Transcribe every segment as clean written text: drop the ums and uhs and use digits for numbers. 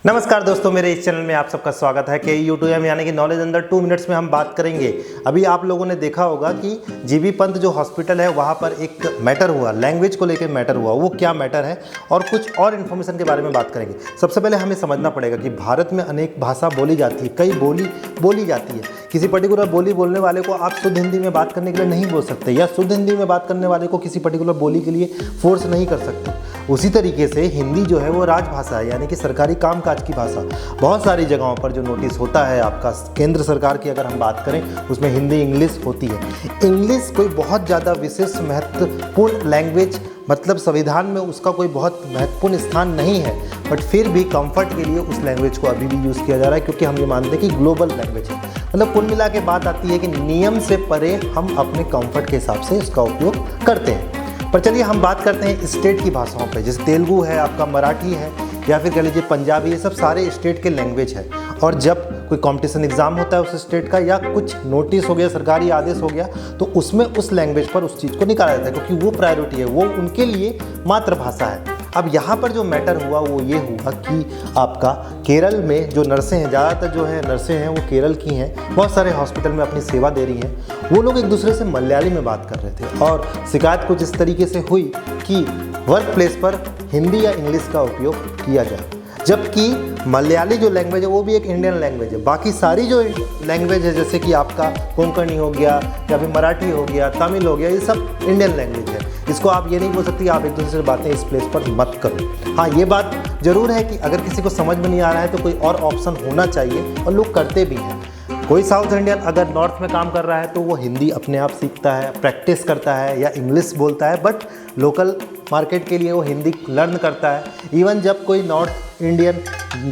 नमस्कार दोस्तों, मेरे इस चैनल में आप सबका स्वागत है। KU2M यानी कि नॉलेज अंडर 2 मिनट्स में हम बात करेंगे। अभी आप लोगों ने देखा होगा कि जीबी पंत जो हॉस्पिटल है वहाँ पर एक मैटर हुआ, लैंग्वेज को लेकर मैटर हुआ। वो क्या मैटर है और कुछ और इन्फॉर्मेशन के बारे में बात करेंगे। सबसे पहले हमें समझना पड़ेगा कि भारत में अनेक भाषा बोली जाती है, कई बोली जाती है। किसी पर्टिकुलर बोली बोलने वाले को आप शुद्ध हिंदी में बात करने के लिए नहीं बोल सकते, या शुद्ध हिंदी में बात करने वाले को किसी पर्टिकुलर बोली के लिए फोर्स नहीं कर सकते। उसी तरीके से हिंदी जो है वो राजभाषा है, यानी कि सरकारी कामकाज की भाषा। बहुत सारी जगहों पर जो नोटिस होता है आपका, केंद्र सरकार की अगर हम बात करें, उसमें हिंदी इंग्लिश होती है। इंग्लिश कोई बहुत ज़्यादा विशेष महत्वपूर्ण लैंग्वेज, मतलब संविधान में उसका कोई बहुत महत्वपूर्ण स्थान नहीं है, बट फिर भी कंफर्ट के लिए उस लैंग्वेज को अभी भी यूज़ किया जा रहा है, क्योंकि हम ये मानते हैं कि ग्लोबल लैंग्वेज है। मतलब कुल मिला के बात आती है कि नियम से परे हम अपने कंफर्ट के हिसाब से इसका उपयोग करते हैं। पर चलिए हम बात करते हैं स्टेट की भाषाओं पे, जैसे तेलुगु है, आपका मराठी है, या फिर कह लीजिए पंजाबी। ये सब सारे स्टेट के लैंग्वेज है। और जब कोई कंपटीशन एग्जाम होता है उस स्टेट का, या कुछ नोटिस हो गया, सरकारी आदेश हो गया, तो उसमें उस लैंग्वेज पर उस चीज़ को निकाला जाता है, क्योंकि वो प्रायोरिटी है, वो उनके लिए मातृभाषा है। अब यहाँ पर जो मैटर हुआ वो ये हुआ कि आपका केरल में जो नर्सें हैं, ज़्यादातर जो है नर्सें हैं वो केरल की हैं, बहुत सारे हॉस्पिटल में अपनी सेवा दे रही हैं। वो लोग एक दूसरे से मलयाली में बात कर रहे थे, और शिकायत कुछ इस तरीके से हुई कि वर्क प्लेस पर हिंदी या इंग्लिश का उपयोग किया जाए, जबकि मलयाली जो लैंग्वेज है वो भी एक इंडियन लैंग्वेज है। बाकी सारी जो लैंग्वेज है, जैसे कि आपका कोंकणी हो गया, या फिर मराठी हो गया, तमिल हो गया, ये सब इंडियन लैंग्वेज है। इसको आप ये नहीं बोल सकते आप एक दूसरे से बातें इस प्लेस पर मत करो। हाँ, ये बात जरूर है कि अगर किसी को समझ में नहीं आ रहा है तो कोई और ऑप्शन होना चाहिए, और लोग करते भी हैं। कोई साउथ इंडियन अगर नॉर्थ में काम कर रहा है तो वो हिंदी अपने आप सीखता है, प्रैक्टिस करता है, या इंग्लिश बोलता है, बट लोकल मार्केट के लिए वो हिंदी लर्न करता है। इवन जब कोई नॉर्थ इंडियन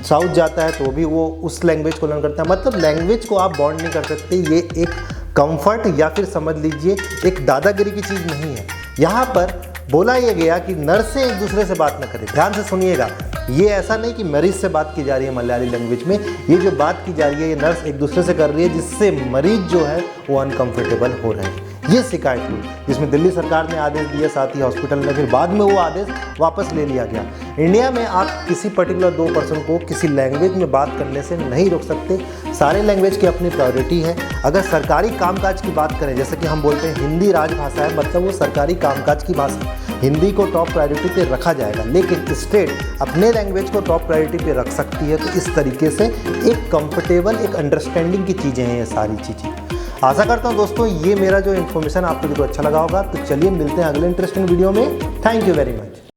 साउथ जाता है तो भी वो उस लैंग्वेज को लर्न करता है। मतलब लैंग्वेज को आप बॉन्ड नहीं कर सकते। ये एक कंफर्ट या फिर समझ लीजिए एक दादागिरी की चीज़ नहीं है। यहाँ पर बोला ये गया कि नर्सें एक दूसरे से बात न करें। ध्यान से सुनिएगा, ये ऐसा नहीं कि मरीज से बात की जा रही है मलयाली लैंग्वेज में। ये जो बात की जा रही है ये नर्स एक दूसरे से कर रही है, जिससे मरीज जो है वो अनकंफर्टेबल हो रहे हैं। ये शिकायत हुई, जिसमें दिल्ली सरकार ने आदेश दिया, साथ ही हॉस्पिटल ने, फिर बाद में वो आदेश वापस ले लिया गया। इंडिया में आप किसी पर्टिकुलर 2 पर्सन को किसी लैंग्वेज में बात करने से नहीं रोक सकते। सारे लैंग्वेज की अपनी प्रायोरिटी है। अगर सरकारी कामकाज की बात करें, जैसे कि हम बोलते हैं हिंदी राजभाषा है, मतलब वो सरकारी कामकाज की भाषा, हिंदी को टॉप प्रायोरिटी पे रखा जाएगा। लेकिन स्टेट अपने लैंग्वेज को टॉप प्रायोरिटी पे रख सकती है। तो इस तरीके से एक कंफर्टेबल, एक अंडरस्टैंडिंग की चीज़ें हैं ये सारी चीज़ें। आशा करता हूँ दोस्तों ये मेरा जो इन्फॉर्मेशन आपको अच्छा लगा होगा। तो चलिए मिलते हैं अगले इंटरेस्टिंग वीडियो में। Thank you very much.